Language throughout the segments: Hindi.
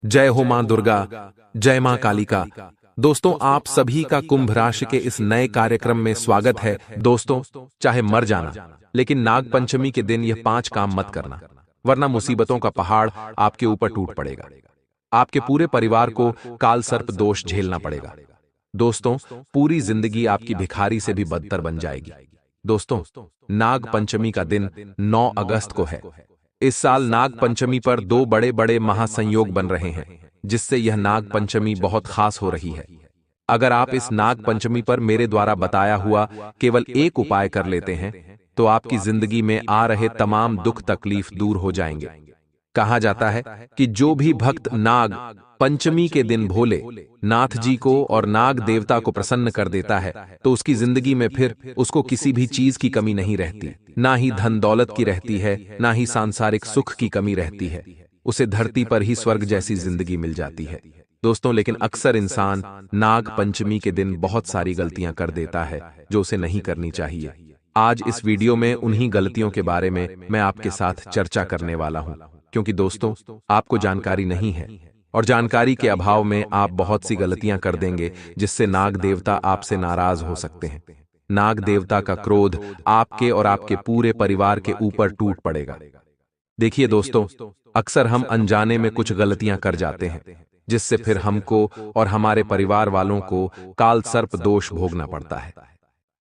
जय हो मां दुर्गा, जय मां कालिका। दोस्तों, आप सभी का कुंभ राशि के इस नए कार्यक्रम में स्वागत है। दोस्तों, चाहे मर जाना, लेकिन नाग पंचमी के दिन यह 5 काम मत करना, वरना मुसीबतों का पहाड़ आपके ऊपर टूट पड़ेगा। आपके पूरे परिवार को काल सर्प दोष झेलना पड़ेगा। दोस्तों, पूरी जिंदगी आपकी भिखारी से भी बदतर बन जाएगी। दोस्तों, नाग पंचमी का दिन 9 अगस्त को है। इस साल नाग पंचमी पर 2 बड़े बड़े महासंयोग बन रहे हैं, जिससे यह नाग पंचमी बहुत खास हो रही है। अगर आप इस नाग पंचमी पर मेरे द्वारा बताया हुआ केवल एक उपाय कर लेते हैं, तो आपकी जिंदगी में आ रहे तमाम दुख तकलीफ दूर हो जाएंगे। कहा जाता है कि जो भी भक्त नाग पंचमी के दिन भोले नाथ जी को और नाग देवता को प्रसन्न कर देता है, तो उसकी जिंदगी में फिर उसको किसी भी चीज की कमी नहीं रहती। ना ही धन दौलत की रहती है, ना ही सांसारिक सुख की कमी रहती है। उसे धरती पर ही स्वर्ग जैसी जिंदगी मिल जाती है। दोस्तों, लेकिन अक्सर इंसान नाग पंचमी के दिन बहुत सारी गलतियां कर देता है, जो उसे नहीं करनी चाहिए। आज इस वीडियो में उन्हीं गलतियों के बारे में मैं आपके साथ चर्चा करने वाला हूं, क्योंकि दोस्तों, आपको जानकारी नहीं है और जानकारी के अभाव में आप बहुत सी गलतियां कर देंगे, जिससे नाग देवता आपसे नाराज हो सकते हैं। नाग देवता का क्रोध आपके और आपके पूरे परिवार के ऊपर टूट पड़ेगा। देखिए दोस्तों, अक्सर हम अनजाने में कुछ गलतियां कर जाते हैं, जिससे फिर हमको और हमारे परिवार वालों को काल सर्प दोष भोगना पड़ता है।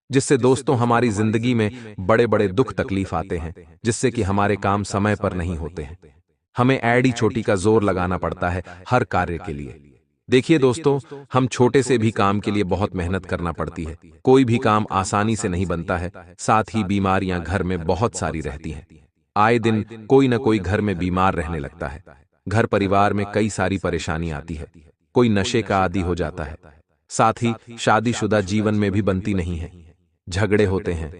जिससे दोस्तों हमारी जिंदगी में बड़े बड़े दुख तकलीफ आते हैं, जिससे कि हमारे काम समय पर नहीं होते हैं। हमें एड़ी छोटी का जोर लगाना पड़ता है हर कार्य के लिए। देखिए दोस्तों, हम छोटे से भी काम के लिए बहुत मेहनत करना पड़ती है। कोई भी काम आसानी से नहीं बनता है। साथ ही बीमारियां घर में बहुत सारी रहती हैं। आए दिन कोई न कोई घर में बीमार रहने लगता है। घर परिवार में कई सारी परेशानी आती है। कोई नशे का आदी हो जाता है। साथ ही शादीशुदा जीवन में भी बनती नहीं है। झगड़े होते हैं।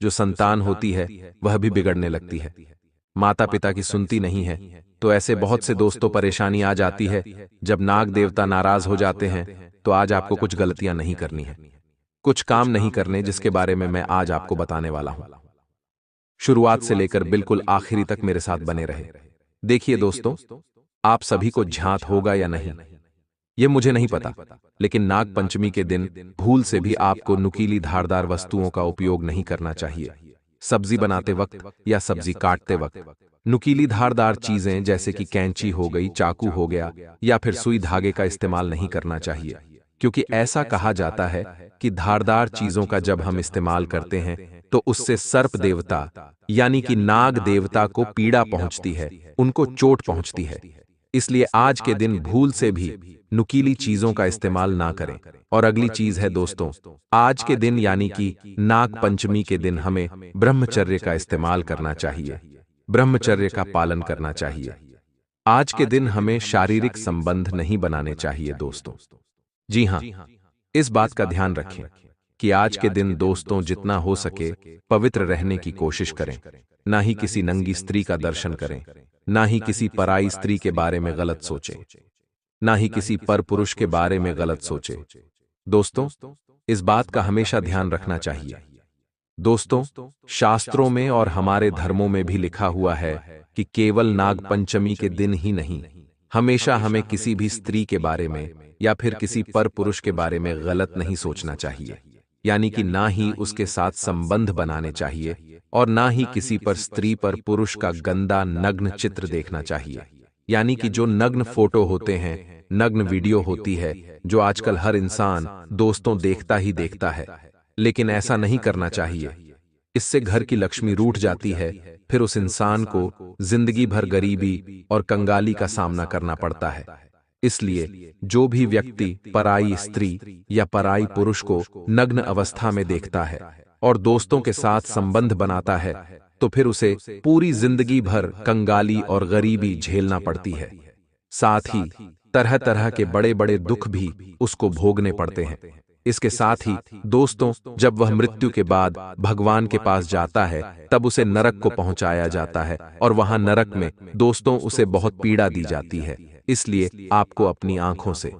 जो संतान होती है वह भी बिगड़ने लगती है। माता पिता की सुनती नहीं है। तो ऐसे बहुत से दोस्तों परेशानी आ जाती है। जब नाग देवता नाराज हो जाते हैं, तो आज आपको कुछ गलतियां नहीं करनी है, कुछ काम नहीं करने, जिसके बारे में मैं आज आपको बताने वाला हूं। शुरुआत से लेकर बिल्कुल आखिरी तक मेरे साथ बने रहे। देखिए दोस्तों, आप सभी को झांत होगा या नहीं, ये मुझे नहीं पता, लेकिन नाग पंचमी के दिन भूल से भी आपको नुकीली धारदार वस्तुओं का उपयोग नहीं करना चाहिए। सब्जी बनाते वक्त या सब्जी काटते वक्त नुकीली धारदार चीजें जैसे कि कैंची हो गई, चाकू हो गया, या फिर सुई धागे का इस्तेमाल नहीं करना चाहिए, क्योंकि ऐसा कहा जाता है कि धारदार चीजों का जब हम इस्तेमाल करते हैं, तो उससे सर्प देवता यानी कि नाग देवता को पीड़ा पहुंचती है, उनको चोट पहुंचती है। इसलिए आज के दिन भूल से भी नुकीली चीजों का इस्तेमाल ना करें। और अगली चीज है दोस्तों, आज के दिन यानी कि नाग पंचमी के दिन हमें ब्रह्मचर्य का इस्तेमाल करना चाहिए, ब्रह्मचर्य का पालन करना चाहिए। आज के दिन हमें शारीरिक संबंध नहीं बनाने चाहिए दोस्तों। जी हां, इस बात का ध्यान रखें कि आज के दिन दोस्तों जितना हो सके पवित्र रहने की कोशिश करें। ना ही किसी नंगी स्त्री का दर्शन करें, ना ही किसी पराई स्त्री के बारे में गलत सोचें, ना ही किसी पर पुरुष के बारे में गलत सोचें। दोस्तों, इस बात का हमेशा ध्यान रखना चाहिए। दोस्तों, शास्त्रों में और हमारे धर्मों में भी लिखा हुआ है कि केवल नाग पंचमी के दिन ही नहीं, हमेशा हमें किसी भी स्त्री के बारे में या फिर किसी पर पुरुष के बारे में गलत नहीं सोचना चाहिए। यानी कि ना ही उसके साथ संबंध बनाने चाहिए और ना ही किसी पर स्त्री पर पुरुष का गंदा नग्न चित्र देखना चाहिए। यानी कि जो नग्न फोटो होते हैं, नग्न वीडियो होती है, जो आजकल हर इंसान दोस्तों देखता ही देखता है, लेकिन ऐसा नहीं करना चाहिए। इससे घर की लक्ष्मी रूठ जाती है, फिर उस इंसान को जिंदगी भर गरीबी और कंगाली का सामना करना पड़ता है। इसलिए जो भी व्यक्ति पराई स्त्री या पराई पुरुष को नग्न अवस्था में देखता है और दोस्तों के साथ संबंध बनाता है, तो फिर उसे पूरी जिंदगी भर कंगाली और गरीबी झेलना पड़ती है। साथ ही तरह तरह के बड़े बड़े दुख भी उसको भोगने पड़ते हैं। इसके साथ ही दोस्तों, जब वह मृत्यु के बाद भगवान के पास जाता है, तब उसे नरक को पहुंचाया जाता है और वहां नरक में दोस्तों उसे बहुत पीड़ा दी जाती है। इसलिए आपको अपनी आंखों से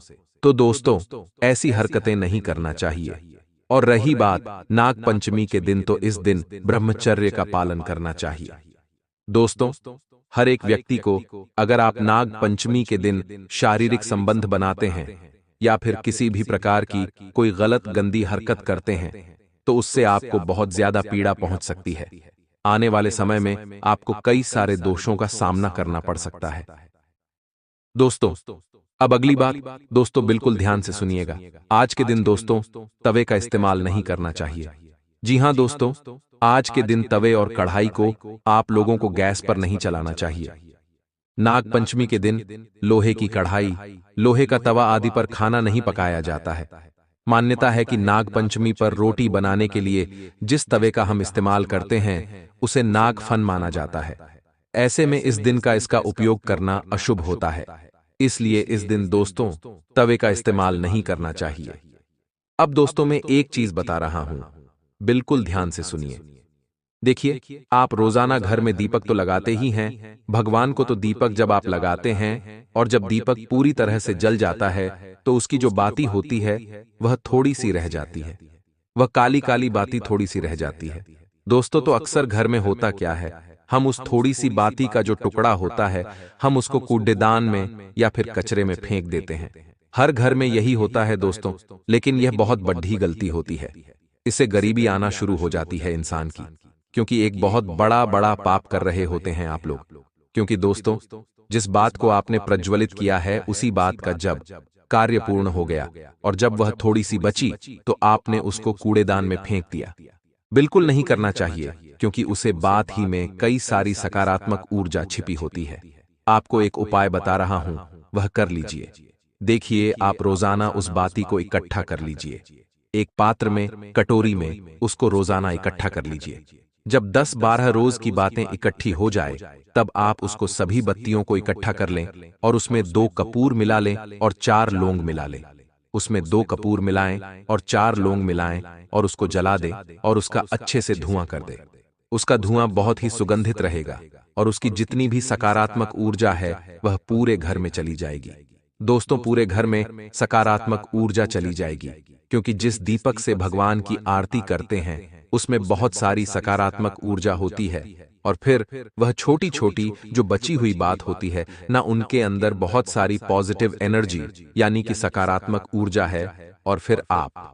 तो दोस्तों ऐसी हरकतें नहीं करना चाहिए। और रही बात नाग पंचमी के दिन, तो इस दिन ब्रह्मचर्य का पालन करना चाहिए। दोस्तों, हर एक व्यक्ति को, अगर आप नाग पंचमी के दिन शारीरिक संबंध बनाते हैं या फिर किसी भी प्रकार की कोई गलत गंदी हरकत करते हैं, तो उससे आपको बहुत ज्यादा पीड़ा पहुंच सकती है। आने वाले समय में आपको कई सारे दोषों का सामना करना पड़ सकता है। दोस्तों, अब अगली बात दोस्तों बिल्कुल ध्यान से सुनिएगा। आज के दिन दोस्तों तवे का इस्तेमाल नहीं करना चाहिए। जी हां दोस्तों, आज के दिन तवे और कढ़ाई को आप लोगों को गैस पर नहीं चलाना चाहिए। नाग पंचमी के दिन लोहे की कढ़ाई, लोहे का तवा आदि पर खाना नहीं पकाया जाता है। मान्यता है कि नाग पंचमी पर रोटी बनाने के लिए जिस तवे का हम इस्तेमाल करते हैं उसे नाग फन माना जाता है। ऐसे में इस दिन का इसका उपयोग करना अशुभ होता है, इसलिए इस दिन दोस्तों तवे का इस्तेमाल नहीं करना चाहिए। अब दोस्तों मैं एक चीज बता रहा हूं, बिल्कुल ध्यान से सुनिए। देखिए, आप रोजाना घर में दीपक तो लगाते ही हैं। भगवान को तो दीपक जब आप लगाते हैं और जब दीपक पूरी तरह से जल जाता है तो उसकी जो बाती होती है वह थोड़ी सी रह जाती है, वह काली काली बाती थोड़ी सी रह जाती है। दोस्तों तो अक्सर घर में होता क्या है, हम उस थोड़ी सी बाती का जो टुकड़ा होता है हम उसको कूड़ेदान में या फिर कचरे में फेंक देते हैं। हर घर में यही होता है दोस्तों, लेकिन यह बहुत बड़ी गलती होती है। इससे गरीबी आना शुरू हो जाती है इंसान की, क्योंकि एक बहुत बड़ा बड़ा पाप कर रहे होते हैं आप लोग। क्योंकि दोस्तों जिस बात को आपने प्रज्वलित किया है उसी बात का जब कार्य पूर्ण हो गया और जब वह थोड़ी सी बची तो आपने उसको कूड़ेदान में फेंक दिया। बिल्कुल नहीं करना चाहिए, क्योंकि उसे बात ही में कई सारी सकारात्मक ऊर्जा छिपी होती है। आपको एक उपाय बता रहा हूं, वह कर लीजिए। देखिए, आप रोजाना उस बाती को इकट्ठा कर लीजिए। एक पात्र में, कटोरी में उसको रोजाना इकट्ठा कर लीजिए। जब 10-12 रोज की बातें इकट्ठी हो जाए तब आप उसको सभी बत्तियों को इकट्ठा कर लें और उसमें 2 कपूर मिला लें और 4 लौंग मिला लें। उसमें 2 कपूर मिलाएं और 4 लौंग मिलाएं और उसको जला दें और उसका अच्छे से धुआं कर दें। उसका धुआं बहुत ही सुगंधित रहेगा और उसकी जितनी भी सकारात्मक ऊर्जा है वह पूरे घर में चली जाएगी। दोस्तों पूरे घर में सकारात्मक ऊर्जा चली जाएगी, क्योंकि जिस दीपक से भगवान की आरती करते हैं उसमें बहुत सारी सकारात्मक ऊर्जा होती है। और फिर वह छोटी छोटी जो बची हुई बात होती है ना, उनके अंदर बहुत सारी पॉजिटिव एनर्जी यानी कि सकारात्मक ऊर्जा है। और फिर आप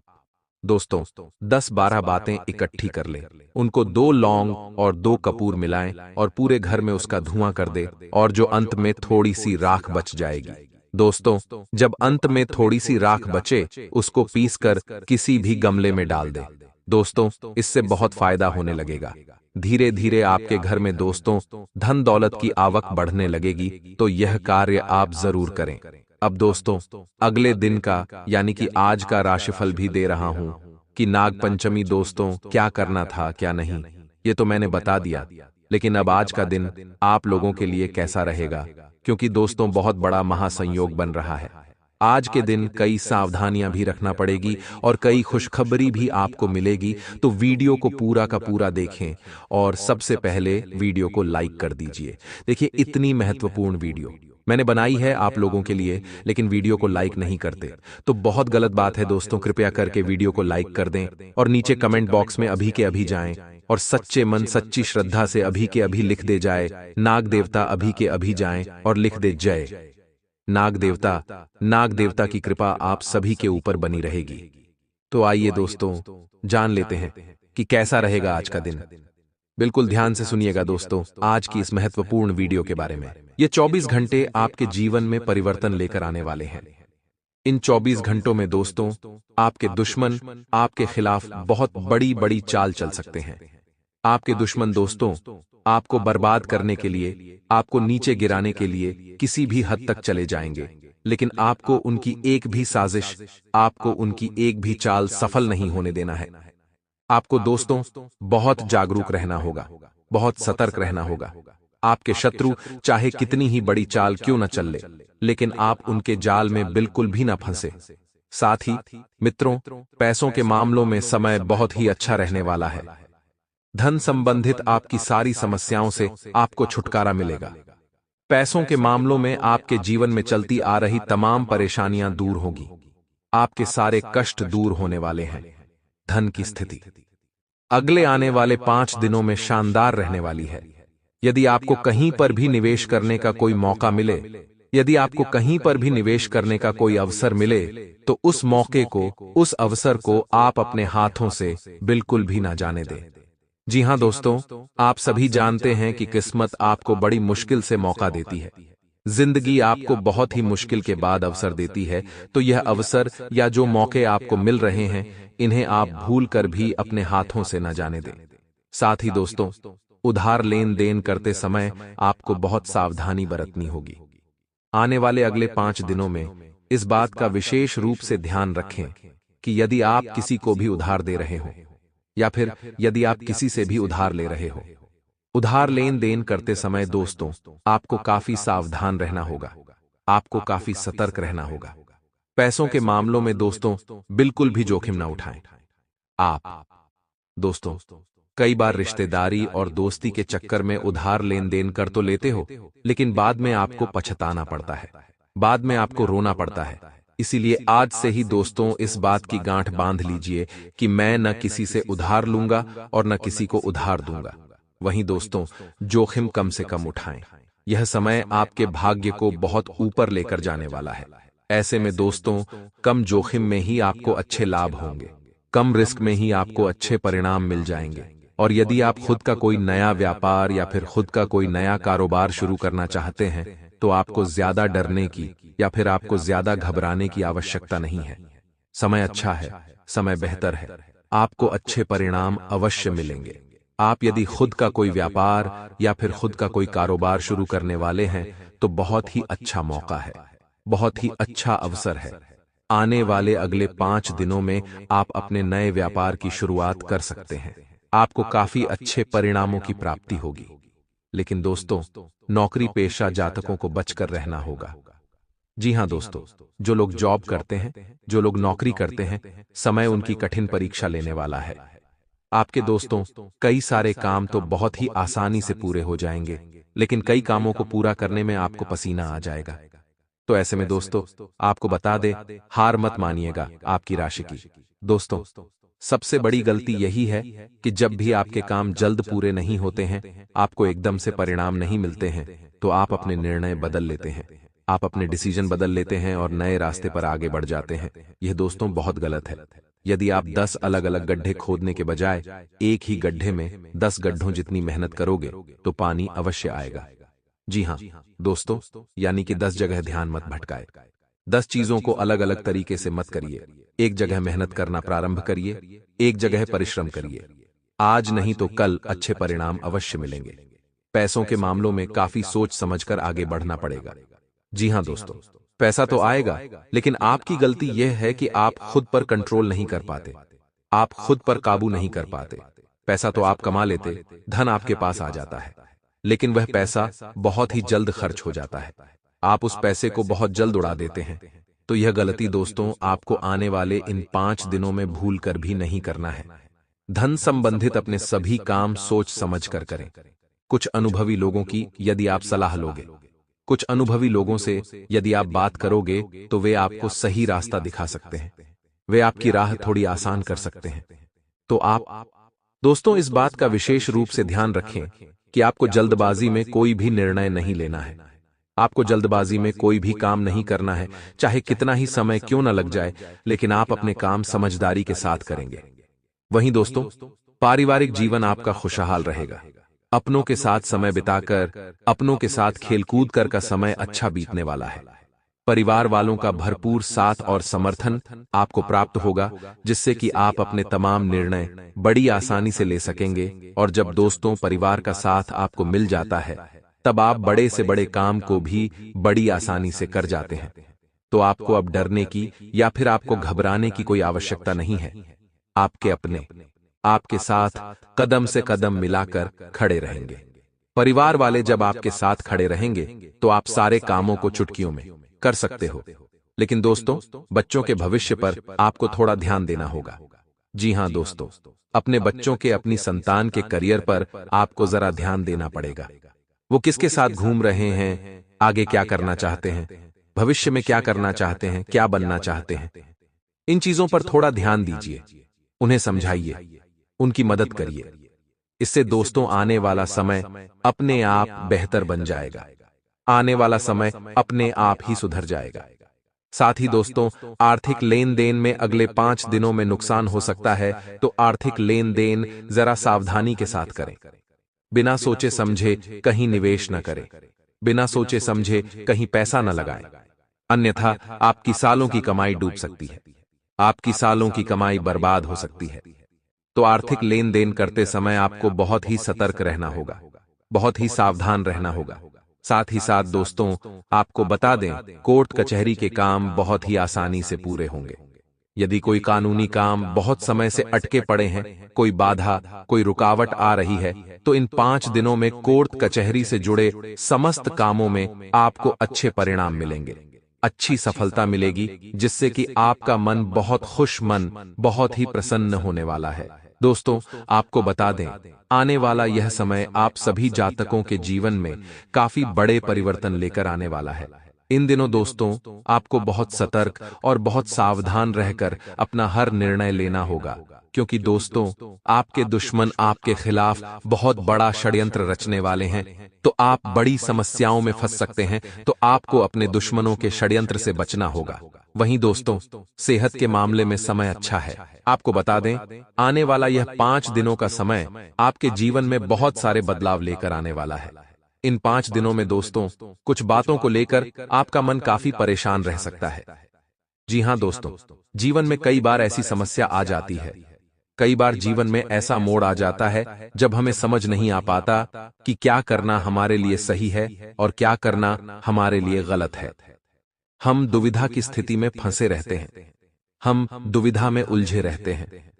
दोस्तों 10-12 बातें इकट्ठी कर लें, उनको 2 लौंग और 2 कपूर मिलाएं और पूरे घर में उसका धुआं कर दे और जो अंत में थोड़ी सी राख बच जाएगी। दोस्तों जब अंत में थोड़ी सी राख बचे उसको पीसकर किसी भी गमले में डाल दे। दोस्तों इससे बहुत फायदा होने लगेगा। धीरे धीरे आपके घर में दोस्तों धन दौलत की आवक बढ़ने लगेगी, तो यह कार्य आप जरूर करें। अब दोस्तों अगले दिन का यानी कि आज का राशिफल भी दे रहा हूं कि नाग पंचमी दोस्तों क्या करना था क्या नहीं, ये तो मैंने बता दिया। लेकिन अब आज का दिन आप लोगों के लिए कैसा रहेगा, क्योंकि दोस्तों बहुत बड़ा महासंयोग बन रहा है। आज के दिन कई सावधानियां भी रखना पड़ेगी और कई खुशखबरी भी आपको मिलेगी, तो वीडियो को पूरा का पूरा देखें और सबसे पहले वीडियो को लाइक कर दीजिए। देखिए इतनी महत्वपूर्ण वीडियो मैंने बनाई है आप लोगों के लिए, लेकिन वीडियो को लाइक नहीं करते तो बहुत गलत बात है दोस्तों। कृपया करके वीडियो को लाइक कर दें और नीचे कमेंट बॉक्स में अभी के अभी जाएं और सच्चे मन सच्ची श्रद्धा से अभी के अभी लिख दे जाए नाग देवता, अभी के अभी जाएं और लिख दे जय नाग देवता। नाग देवता की कृपा आप सभी के ऊपर बनी रहेगी। तो आइए दोस्तों जान लेते हैं कि कैसा रहेगा आज का दिन। बिल्कुल ध्यान से सुनिएगा दोस्तों आज की इस महत्वपूर्ण वीडियो के बारे में। ये 24 घंटे आपके जीवन में परिवर्तन लेकर आने वाले हैं। इन 24 घंटों में दोस्तों आपके दुश्मन आपके खिलाफ बहुत बड़ी बड़ी चाल चल सकते हैं। आपके दुश्मन दोस्तों आपको बर्बाद करने के लिए, आपको नीचे गिराने के लिए किसी भी हद तक चले जाएंगे, लेकिन आपको उनकी एक भी साजिश, आपको उनकी एक भी चाल सफल नहीं होने देना है। आपको दोस्तों बहुत जागरूक रहना होगा, बहुत सतर्क रहना होगा। आपके शत्रु चाहे कितनी ही बड़ी चाल क्यों न चल ले, लेकिन आप उनके जाल में बिल्कुल भी ना फंसे। साथ ही मित्रों पैसों के मामलों में समय बहुत ही अच्छा रहने वाला है। धन संबंधित आपकी सारी समस्याओं से आपको छुटकारा मिलेगा। पैसों के मामलों में आपके जीवन में चलती आ रही तमाम परेशानियां दूर होगी। आपके सारे कष्ट दूर होने वाले हैं। धन की स्थिति अगले आने वाले 5 दिनों में शानदार रहने वाली है। यदि आपको कहीं पर भी निवेश करने का कोई मौका मिले, यदि आपको कहीं पर भी निवेश करने का कोई अवसर मिले, तो उस मौके को, उस अवसर को आप अपने हाथों से बिल्कुल भी ना जाने दें। जी हां दोस्तों, आप सभी जानते हैं कि किस्मत आपको बड़ी मुश्किल से मौका देती है। जिंदगी आपको बहुत ही मुश्किल के बाद अवसर देती है, तो यह अवसर या जो मौके आपको मिल रहे हैं, इन्हें आप भूल कर भी अपने हाथों से न जाने दें। साथ ही दोस्तों, उधार लेन देन करते समय आपको बहुत सावधानी बरतनी होगी। आने वाले अगले 5 दिनों में इस बात का विशेष रूप से ध्यान रखें कि यदि आप किसी को भी उधार दे रहे हो या फिर यदि आप किसी से भी उधार ले रहे हो, उधार लेन देन करते समय दोस्तों आपको काफी सावधान रहना होगा, आपको काफी सतर्क रहना होगा। पैसों के मामलों में दोस्तों बिल्कुल भी जोखिम ना उठाएं। आप दोस्तों कई बार रिश्तेदारी और दोस्ती के चक्कर में उधार लेन देन कर तो लेते हो, लेकिन बाद में आपको पछताना पड़ता है, बाद में आपको रोना पड़ता है। इसीलिए आज से ही दोस्तों इस बात की गांठ बांध लीजिए कि मैं न किसी से उधार लूंगा और न किसी को उधार दूंगा। वहीं दोस्तों जोखिम कम से कम उठाएं। यह समय आपके भाग्य को बहुत ऊपर लेकर जाने वाला है। ऐसे में दोस्तों कम जोखिम में ही आपको अच्छे लाभ होंगे, कम रिस्क में ही आपको अच्छे परिणाम मिल जाएंगे। और यदि आप खुद का कोई नया व्यापार या फिर खुद का कोई नया कारोबार शुरू करना चाहते हैं, तो आपको ज्यादा डरने की या फिर आपको ज्यादा घबराने की आवश्यकता नहीं है। समय अच्छा है, समय बेहतर है, आपको अच्छे परिणाम अवश्य मिलेंगे। आप यदि खुद का कोई व्यापार या फिर खुद का कोई कारोबार शुरू करने वाले हैं, तो बहुत ही अच्छा मौका है, बहुत ही अच्छा अवसर है। आने वाले अगले 5 दिनों में आप अपने नए व्यापार की शुरुआत कर सकते हैं। आपको काफी अच्छे परिणामों की प्राप्ति होगी। लेकिन दोस्तों नौकरी पेशा जातकों को बचकर रहना होगा। जी हां दोस्तों, जो लोग जॉब करते हैं, जो लोग नौकरी करते हैं, समय उनकी कठिन परीक्षा लेने वाला है। आपके दोस्तों कई सारे काम तो बहुत ही आसानी से पूरे हो जाएंगे, लेकिन कई कामों को पूरा करने में आपको पसीना आ जाएगा। तो ऐसे में दोस्तों आपको बता दे, हार मत मानिएगा आपकी राशि की। दोस्तों सबसे बड़ी गलती यही है कि जब भी आपके काम जल्द पूरे नहीं होते हैं, आपको एकदम से परिणाम नहीं मिलते हैं, तो आप अपने निर्णय बदल लेते हैं, आप अपने डिसीजन बदल लेते हैं और नए रास्ते पर आगे बढ़ जाते हैं। यह दोस्तों बहुत गलत है। यदि आप 10 अलग अलग गड्ढे खोदने के बजाय एक ही गड्ढे में 10 गड्ढों जितनी मेहनत करोगे, तो पानी अवश्य आएगा। जी हां दोस्तों, यानी कि 10 जगह ध्यान मत भटकाए। 10 चीजों को अलग अलग तरीके से मत करिए। एक जगह मेहनत करना प्रारंभ करिए, एक जगह परिश्रम करिए। आज नहीं तो कल अच्छे परिणाम अवश्य मिलेंगे। पैसों के मामलों में काफी सोच समझकर आगे बढ़ना पड़ेगा। जी हां दोस्तों, पैसा तो आएगा, लेकिन आपकी गलती यह है कि आप खुद पर कंट्रोल नहीं कर पाते, आप खुद पर काबू नहीं कर पाते। पैसा तो आप कमा लेते, धन आपके पास आ जाता है, लेकिन वह पैसा बहुत ही जल्द खर्च हो जाता है। आप उस पैसे को बहुत जल्द उड़ा देते हैं। तो यह गलती दोस्तों आपको आने वाले इन 5 दिनों में भूल कर भी नहीं करना है। धन संबंधित अपने सभी काम सोच समझ कर करें। कुछ अनुभवी लोगों की यदि आप सलाह लोगे, कुछ अनुभवी लोगों से यदि आप बात करोगे, तो वे आपको सही रास्ता दिखा सकते हैं, वे आपकी राह थोड़ी आसान कर सकते हैं। तो आप दोस्तों इस बात का विशेष रूप से ध्यान रखें कि आपको जल्दबाजी में कोई भी निर्णय नहीं लेना है, आपको जल्दबाजी में कोई भी काम नहीं करना है, चाहे कितना ही समय क्यों न लग जाए, लेकिन आप अपने काम समझदारी के साथ करेंगे। वहीं दोस्तों पारिवारिक जीवन आपका खुशहाल रहेगा। अपनों के साथ समय बिताकर, अपनों के साथ खेलकूद कर का समय अच्छा बीतने वाला है। परिवार वालों का भरपूर साथ और समर्थन आपको प्राप्त होगा, जिससे कि आप अपने तमाम निर्णय बड़ी आसानी से ले सकेंगे। और जब दोस्तों परिवार का साथ आपको मिल जाता है, तब आप बड़े से बड़े काम को भी बड़ी आसानी से कर जाते हैं। तो आपको अब डरने की या फिर आपको घबराने की कोई आवश्यकता नहीं है। आपके अपने आपके साथ कदम से कदम मिलाकर खड़े रहेंगे। परिवार वाले जब आपके साथ खड़े रहेंगे, तो आप सारे कामों को चुटकियों में कर सकते हो। लेकिन दोस्तों बच्चों के भविष्य पर आपको थोड़ा ध्यान देना होगा। जी हां दोस्तों, अपने बच्चों के, अपनी संतान के करियर पर आपको जरा ध्यान देना पड़ेगा। वो किसके साथ घूम रहे हैं, आगे क्या करना चाहते हैं, भविष्य में क्या करना चाहते हैं, क्या बनना चाहते हैं, इन चीजों पर थोड़ा ध्यान दीजिए। उन्हें समझाइए, उनकी मदद करिए। इससे दोस्तों आने वाला समय अपने आप बेहतर बन जाएगा। आने वाला समय अपने आप ही सुधर जाएगा। साथ ही दोस्तों, आर्थिक लेन देन में अगले 5 दिनों में नुकसान हो सकता है, तो आर्थिक लेन देन जरा सावधानी के साथ करें। बिना सोचे समझे कहीं निवेश न करें। बिना सोचे समझे कहीं पैसा न लगाएं, अन्यथा आपकी सालों की कमाई डूब सकती है। आपकी सालों की कमाई बर्बाद हो सकती है। तो आर्थिक लेन देन करते समय आपको बहुत ही सतर्क रहना होगा, बहुत ही सावधान रहना होगा। साथ ही साथ दोस्तों, आपको बता दें, कोर्ट कचहरी के काम बहुत ही आसानी से पूरे होंगे। यदि कोई कानूनी काम बहुत समय से अटके पड़े हैं, कोई बाधा, कोई रुकावट आ रही है, तो इन 5 दिनों में कोर्ट कचहरी से जुड़े समस्त कामों में आपको अच्छे परिणाम मिलेंगे, अच्छी सफलता मिलेगी, जिससे कि आपका मन बहुत खुश मन, बहुत ही प्रसन्न होने वाला है। दोस्तों, आपको बता दें, आने वाला यह समय आप सभी जातकों के जीवन में काफी बड़े परिवर्तन लेकर आने वाला है। इन दिनों दोस्तों, आपको बहुत सतर्क और बहुत सावधान रहकर अपना हर निर्णय लेना होगा, क्योंकि दोस्तों, आपके दुश्मन आपके खिलाफ बहुत बड़ा षड्यंत्र रचने वाले हैं। तो आप बड़ी समस्याओं में फंस सकते हैं, तो आपको अपने दुश्मनों के षड्यंत्र से बचना होगा। वहीं दोस्तों, सेहत के मामले में समय अच्छा है। आपको बता दें, आने वाला यह 5 दिनों का समय आपके जीवन में बहुत सारे बदलाव लेकर आने वाला है। इन 5 दिनों में दोस्तों, कुछ बातों को लेकर आपका मन काफी परेशान रह सकता है। जी हां दोस्तों, जीवन में कई बार ऐसी समस्या आ जाती है। कई बार जीवन में ऐसा मोड़ आ जाता है जब हमें समझ नहीं आ पाता कि क्या करना हमारे लिए सही है और क्या करना हमारे लिए गलत है। हम दुविधा की स्थिति में फंसे रहते हैं। हम दुविधा में उलझे रहते हैं।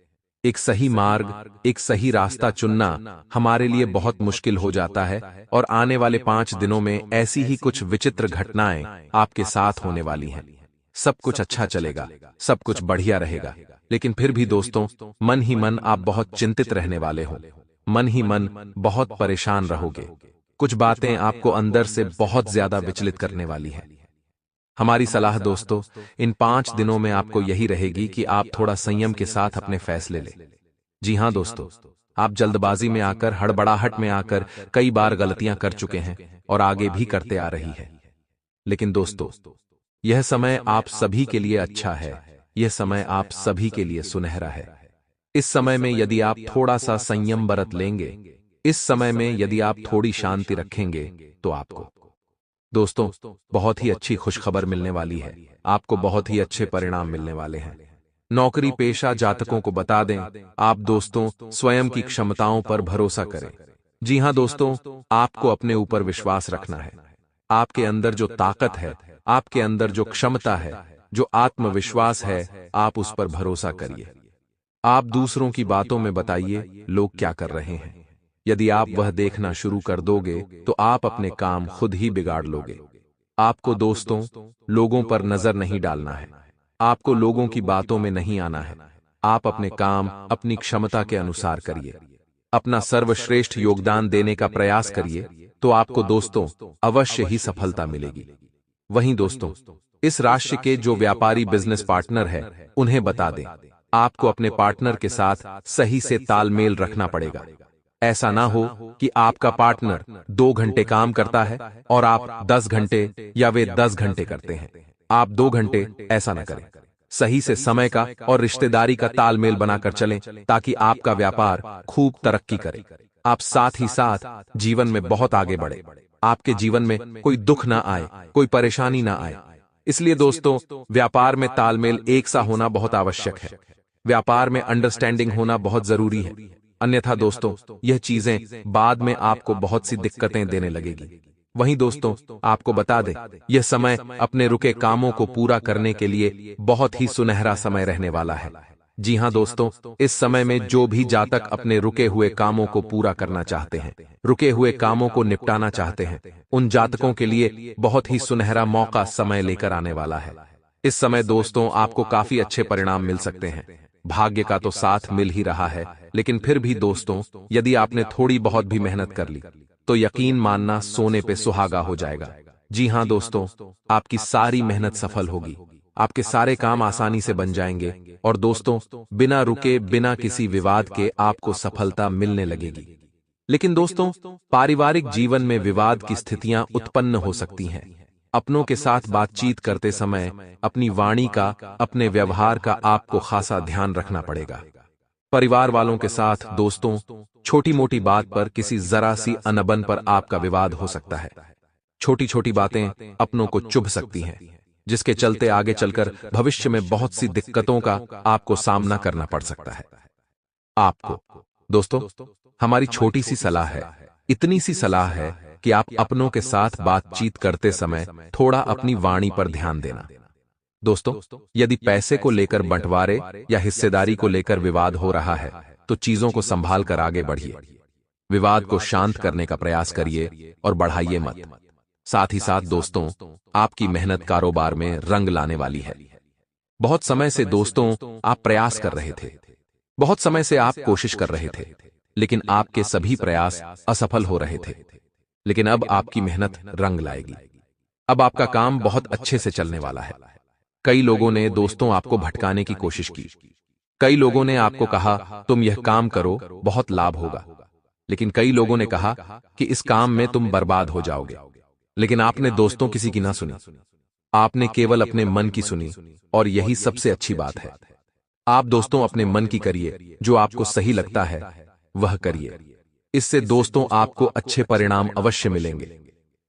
एक सही मार्ग, एक सही रास्ता चुनना हमारे लिए बहुत मुश्किल हो जाता है, और आने वाले 5 दिनों में ऐसी ही कुछ विचित्र घटनाएं आपके साथ होने वाली हैं। सब कुछ अच्छा चलेगा, सब कुछ बढ़िया रहेगा, लेकिन फिर भी दोस्तों, मन ही मन आप बहुत चिंतित रहने वाले हो। मन ही मन बहुत परेशान रहोगे। कुछ बातें आपको अंदर से बहुत ज्यादा विचलित करने वाली हैं। हमारी सलाह दोस्तों, इन 5 दिनों में आपको यही रहेगी कि आप थोड़ा संयम के साथ अपने फैसले लें। जी हां दोस्तों, आप जल्दबाजी में आकर, हड़बड़ाहट में आकर कई बार गलतियां कर चुके हैं और आगे भी करते आ रही है। लेकिन दोस्तों, यह समय आप सभी के लिए अच्छा है। यह समय आप सभी के लिए सुनहरा है। इस समय में यदि आप थोड़ा सा संयम बरत लेंगे, इस समय में यदि आप थोड़ी शांति रखेंगे, तो आपको दोस्तों बहुत ही अच्छी खुशखबर मिलने वाली है। आपको बहुत ही अच्छे परिणाम मिलने वाले हैं। नौकरी पेशा जातकों को बता दें, आप दोस्तों स्वयं की क्षमताओं पर भरोसा करें। जी हां दोस्तों, आपको अपने ऊपर विश्वास रखना है। आपके अंदर जो ताकत है, आपके अंदर जो क्षमता है, जो आत्मविश्वास है, आप उस पर भरोसा करिए। आप दूसरों की बातों में बताइए लोग क्या कर रहे हैं। यदि आप वह देखना शुरू कर दोगे, तो आप अपने काम खुद ही बिगाड़ लोगे। आपको दोस्तों लोगों पर नजर नहीं डालना है। आपको लोगों की बातों में नहीं आना है। आप अपने काम अपनी क्षमता के अनुसार करिए। अपना सर्वश्रेष्ठ योगदान देने का प्रयास करिए, तो आपको दोस्तों अवश्य ही सफलता मिलेगी। वहीं दोस्तों, इस राशि के जो व्यापारी बिजनेस पार्टनर है, उन्हें बता दें, आपको अपने पार्टनर के साथ सही से तालमेल रखना पड़ेगा। ऐसा ना हो कि आपका पार्टनर 2 घंटे काम करता है और आप 10 घंटे, या वे 10 घंटे करते हैं। आप 2 घंटे, ऐसा ना करें। सही से समय का और रिश्तेदारी का तालमेल बनाकर चलें, ताकि आपका व्यापार खूब तरक्की करे। आप साथ ही साथ जीवन में बहुत आगे बढ़े। आपके जीवन में कोई दुख ना आए, कोई परेशानी ना आए। इसलिए दोस्तों, व्यापार में तालमेल एक सा होना बहुत आवश्यक है। व्यापार में अंडरस्टैंडिंग होना बहुत जरूरी है। अन्यथा दोस्तों, यह चीजें बाद में आपको बहुत सी दिक्कतें देने लगेगी। वहीं दोस्तों, आपको बता दें, यह समय अपने रुके कामों को पूरा करने के लिए बहुत ही सुनहरा समय रहने वाला है। जी हां दोस्तों, इस समय में जो भी जातक अपने रुके हुए कामों को पूरा करना चाहते हैं, रुके हुए कामों को निपटाना चाहते हैं, उन जातकों के लिए बहुत ही सुनहरा मौका समय लेकर आने वाला है। इस समय दोस्तों आपको काफी अच्छे परिणाम मिल सकते हैं। भाग्य का तो साथ मिल ही रहा है, लेकिन फिर भी दोस्तों, यदि आपने थोड़ी बहुत भी मेहनत कर ली, तो यकीन मानना सोने पे सुहागा हो जाएगा। जी हां दोस्तों, आपकी सारी मेहनत सफल होगी। आपके सारे काम आसानी से बन जाएंगे, और दोस्तों बिना रुके, बिना किसी विवाद के आपको सफलता मिलने लगेगी। लेकिन दोस्तों, पारिवारिक जीवन में विवाद की स्थितियां उत्पन्न हो सकती हैं। अपनों के साथ बातचीत करते समय अपनी वाणी का, अपने व्यवहार का आपको खासा ध्यान रखना पड़ेगा। परिवार वालों के साथ, दोस्तों, छोटी मोटी बात पर, किसी जरा सी अनबन पर आपका विवाद हो सकता है। छोटी छोटी बातें अपनों को चुभ सकती हैं, जिसके चलते आगे चलकर भविष्य में बहुत सी दिक्कतों का आपको सामना करना पड़ सकता है। आपको, दोस्तों, हमारी छोटी सी सलाह है, इतनी सी सलाह है कि आप अपनों के साथ बातचीत करते समय थोड़ा अपनी वाणी पर ध्यान देना। दोस्तों, यदि पैसे को लेकर बंटवारे या हिस्सेदारी को लेकर विवाद हो रहा है, तो चीजों को संभाल कर आगे बढ़िए। विवाद को शांत करने का प्रयास करिए और बढ़ाइए मत। साथ ही साथ दोस्तों, आपकी मेहनत कारोबार में रंग लाने वाली है। बहुत समय से दोस्तों आप प्रयास कर रहे थे, बहुत समय से आप कोशिश कर रहे थे, लेकिन आपके सभी प्रयास असफल हो रहे थे। लेकिन अब आपकी मेहनत रंग लाएगी। अब आपका काम बहुत अच्छे से चलने वाला है। कई लोगों ने दोस्तों आपको भटकाने की कोशिश की। कई लोगों ने आपको कहा तुम यह काम करो, बहुत लाभ होगा। लेकिन कई लोगों ने कहा कि इस काम में तुम बर्बाद हो जाओगे। लेकिन आपने दोस्तों किसी की ना सुनी, आपने केवल अपने मन की सुनी, और यही सबसे अच्छी बात है। आप दोस्तों अपने मन की करिए, जो आपको सही लगता है वह करिए। इससे दोस्तों आपको अच्छे परिणाम अवश्य मिलेंगे।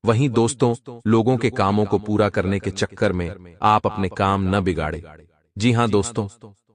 वहीं दोस्तों, लोगों के कामों को पूरा करने के चक्कर में आप अपने काम न बिगाड़े। जी हां दोस्तों,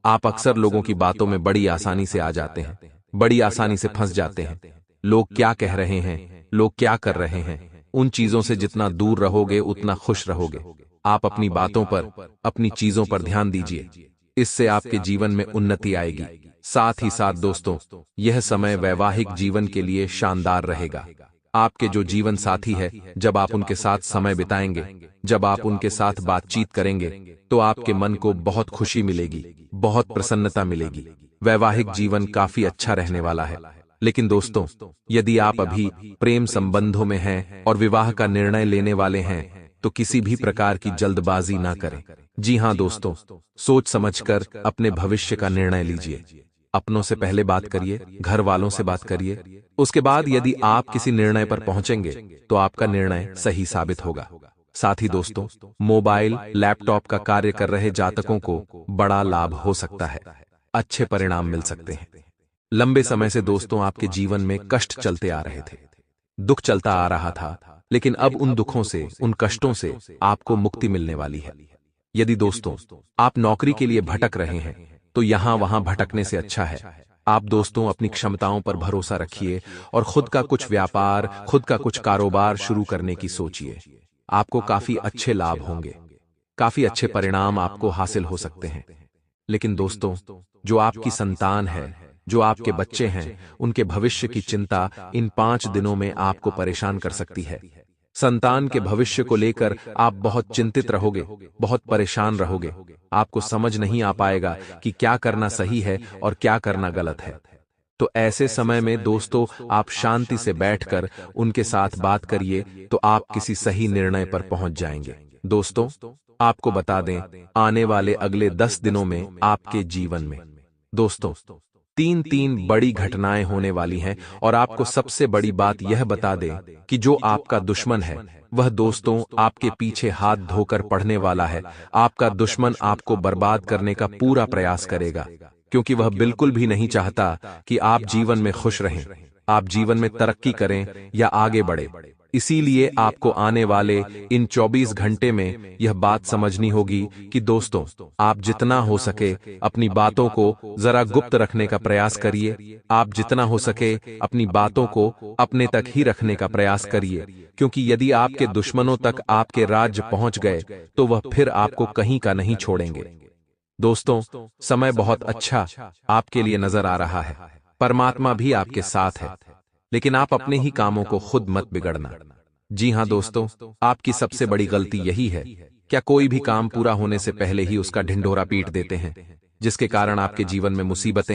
आप अक्सर लोगों की बातों में बड़ी आसानी से आ जाते हैं, बड़ी आसानी से फंस जाते हैं। लोग क्या कह रहे हैं, लोग क्या कर रहे हैं, उन चीजों से जितना दूर रहोगे उतना खुश रहोगे। आप अपनी बातों पर, अपनी चीजों पर ध्यान दीजिए। इससे आपके जीवन में उन्नति आएगी। साथ ही साथ दोस्तों, यह समय वैवाहिक जीवन के लिए शानदार रहेगा। आपके जो जीवन साथी है, जब आप उनके साथ समय बिताएंगे, जब आप उनके साथ बातचीत करेंगे, तो आपके मन को बहुत खुशी मिलेगी, बहुत प्रसन्नता मिलेगी। वैवाहिक जीवन काफी अच्छा रहने वाला है। लेकिन दोस्तों, यदि आप अभी प्रेम संबंधों में हैं और विवाह का निर्णय लेने वाले हैं, तो किसी भी प्रकार की जल्दबाजी ना करें। जी हां दोस्तों, सोच समझकर अपने भविष्य का निर्णय लीजिए। अपनों से पहले बात करिए, घर वालों से बात करिए। उसके बाद यदि आप किसी निर्णय पर पहुंचेंगे, तो आपका निर्णय सही साबित होगा। साथ ही दोस्तों, मोबाइल, लैपटॉप का कार्य कर रहे जातकों को बड़ा लाभ हो सकता है, अच्छे परिणाम मिल सकते हैं। लंबे समय से दोस्तों आपके जीवन में कष्ट चलते आ रहे थे, दुख चलता आ रहा था, लेकिन अब उन दुखों से, उन कष्टों से आपको मुक्ति मिलने वाली है। यदि दोस्तों आप नौकरी के लिए भटक रहे हैं, तो यहां वहां भटकने से अच्छा है आप दोस्तों अपनी क्षमताओं पर भरोसा रखिए और खुद का कुछ व्यापार, खुद का कुछ कारोबार शुरू करने की सोचिए। आपको काफी अच्छे लाभ होंगे, काफी अच्छे परिणाम आपको हासिल हो सकते हैं। लेकिन दोस्तों, जो आपकी संतान है, जो आपके बच्चे हैं, उनके भविष्य की चिंता इन 5 दिनों में आपको परेशान कर सकती है। संतान के भविष्य को लेकर आप बहुत चिंतित रहोगे, बहुत परेशान रहोगे। आपको समझ नहीं आ पाएगा कि क्या करना सही है और क्या करना गलत है। तो ऐसे समय में दोस्तों आप शांति से बैठकर उनके साथ बात करिए, तो आप किसी सही निर्णय पर पहुंच जाएंगे। दोस्तों, आपको बता दें, आने वाले अगले 10 दिनों में आपके जीवन में दोस्तों 3 बड़ी घटनाएं होने वाली हैं, और आपको सबसे बड़ी बात यह बता दें कि जो आपका दुश्मन है, वह दोस्तों आपके पीछे हाथ धोकर पड़ने वाला है। आपका दुश्मन आपको बर्बाद करने का पूरा प्रयास करेगा, क्योंकि वह बिल्कुल भी नहीं चाहता कि आप जीवन में खुश रहें, आप जीवन में तरक्की करें या आगे बढ़े। इसीलिए आपको आने वाले इन 24 घंटे में यह बात समझनी होगी कि दोस्तों आप जितना हो सके अपनी बातों को जरा गुप्त रखने का प्रयास करिए। आप जितना हो सके अपनी बातों को अपने तक ही रखने का प्रयास करिए, क्योंकि यदि आपके दुश्मनों तक आपके राज्य पहुंच गए, तो वह फिर आपको कहीं का नहीं छोड़ेंगे। दोस्तों, समय बहुत अच्छा आपके लिए नजर आ रहा है, परमात्मा भी आपके साथ है, लेकिन आप अपने ही कामों को खुद मत बिगड़ना। जी हां दोस्तों, आपकी सबसे बड़ी गलती यही है, क्या कोई भी काम पूरा होने से पहले ही उसका ढिंढोरा पीट देते हैं, जिसके कारण आपके जीवन में मुसीबतें